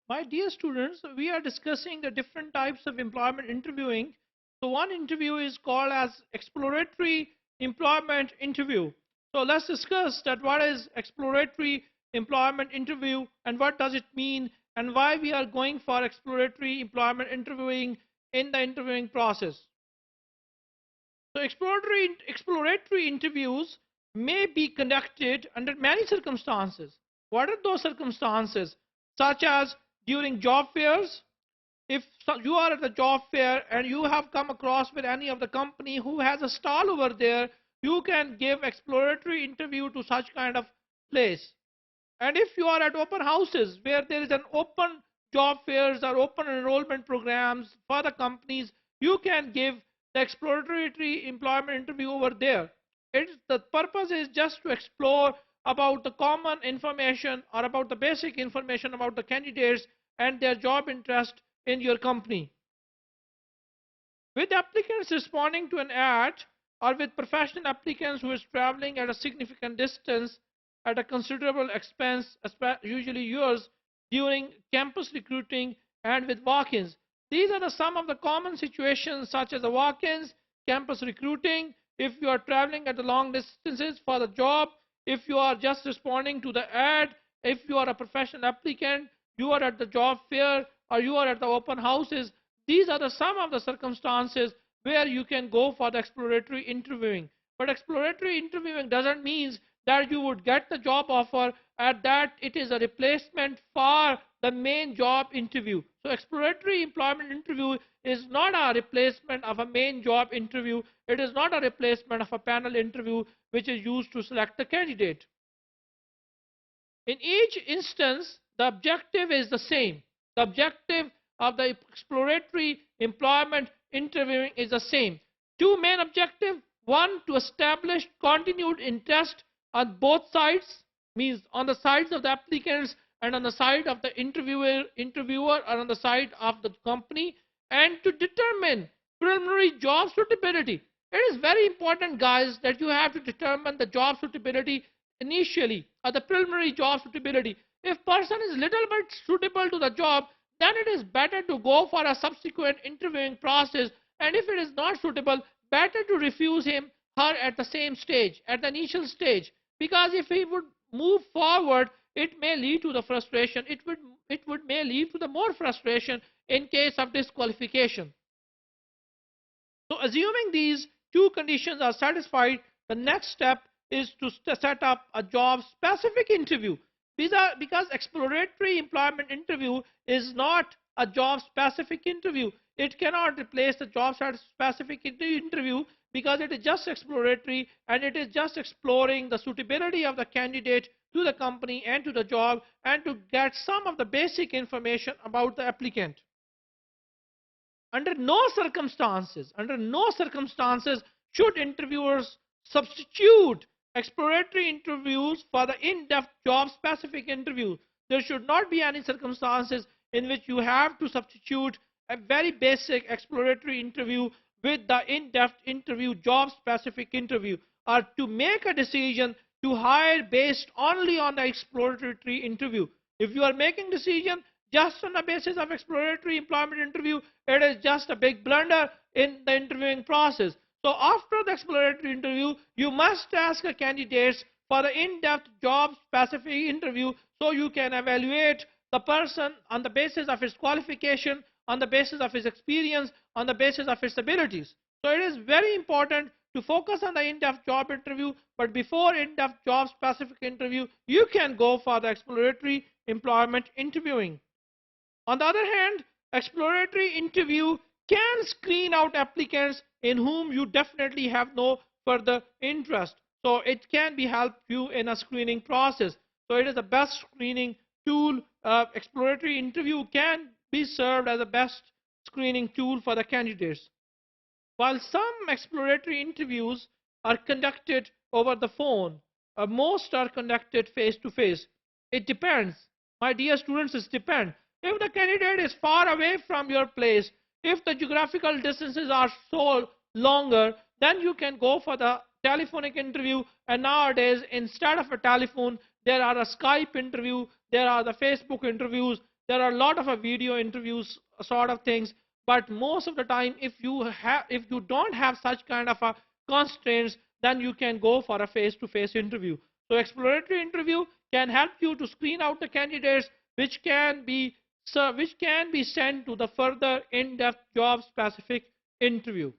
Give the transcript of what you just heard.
My dear students, we are discussing the different types of employment interviewing. So one interview is called as exploratory employment interview. So let's discuss that what is exploratory employment interview and what does it mean and why we are going for exploratory employment interviewing in the interviewing process. So exploratory interviews may be conducted under many circumstances. What are those circumstances? Such as during job fairs. If you are at the job fair and you have come across with any of the company who has a stall over there, you can give exploratory interview to such kind of place. And if you are at open houses where there is an open job fairs or open enrollment programs for the companies, you can give the exploratory employment interview over there. The purpose is just to explore about the common information or about the basic information about the candidates and their job interest in your company. With applicants responding to an ad or with professional applicants who is traveling at a significant distance at a considerable expense, usually yours, during campus recruiting and with walk-ins. These are some of the common situations such as the walk-ins, campus recruiting, if you are traveling at the long distances for the job, if you are just responding to the ad, if you are a professional applicant, you are at the job fair or you are at the open houses. These are some of the circumstances where you can go for the exploratory interviewing. But exploratory interviewing doesn't mean that you would get the job offer and that it is a replacement for the main job interview. So exploratory employment interview is not a replacement of a main job interview. It is not a replacement of a panel interview which is used to select the candidate. In each instance, the objective is the same. The objective of the exploratory employment interviewing is the same. Two main objectives. One, to establish continued interest on both sides, means on the sides of the applicants and on the side of the interviewer or on the side of the company, and to determine preliminary job suitability. It is very important, guys, that you have to determine the job suitability initially, or the preliminary job suitability. If person is little bit suitable to the job, then it is better to go for a subsequent interviewing process, and if it is not suitable, better to refuse him her at the same stage, at the initial stage, because if he would move forward, it may lead to the frustration. It would may lead to the more frustration in case of disqualification. So assuming these two conditions are satisfied, the next step is to set up a job specific interview. Because exploratory employment interview is not a job specific interview. It cannot replace the job specific interview because it is just exploratory and it is just exploring the suitability of the candidate to the company and to the job and to get some of the basic information about the applicant. Under no circumstances should interviewers substitute exploratory interviews for the in-depth job specific interview. There should not be any circumstances in which you have to substitute a very basic exploratory interview with the in-depth interview, job specific interview, or to make a decision to hire based only on the exploratory interview. If you are making decision just on the basis of exploratory employment interview, it is just a big blunder in the interviewing process. So after the exploratory interview, you must ask the candidates for the in-depth job specific interview so you can evaluate the person on the basis of his qualification, on the basis of his experience, on the basis of his abilities. So it is very important to focus on the in-depth job interview, but before in-depth job specific interview, you can go for the exploratory employment interviewing. On the other hand, exploratory interview can screen out applicants in whom you definitely have no further interest. So it can be help you in a screening process. So it is the best screening tool. Exploratory interview can be served as the best screening tool for the candidates. While some exploratory interviews are conducted over the phone, most are conducted face to face. It depends. My dear students, it depends. If the candidate is far away from your place, if the geographical distances are so longer, then you can go for the telephonic interview. And nowadays, instead of a telephone, there are a Skype interview, there are the Facebook interviews. There are a lot of video interviews sort of things, but most of the time, if you don't have such kind of a constraints, then you can go for a face-to-face interview. So exploratory interview can help you to screen out the candidates which can be which can be sent to the further in-depth job specific interview.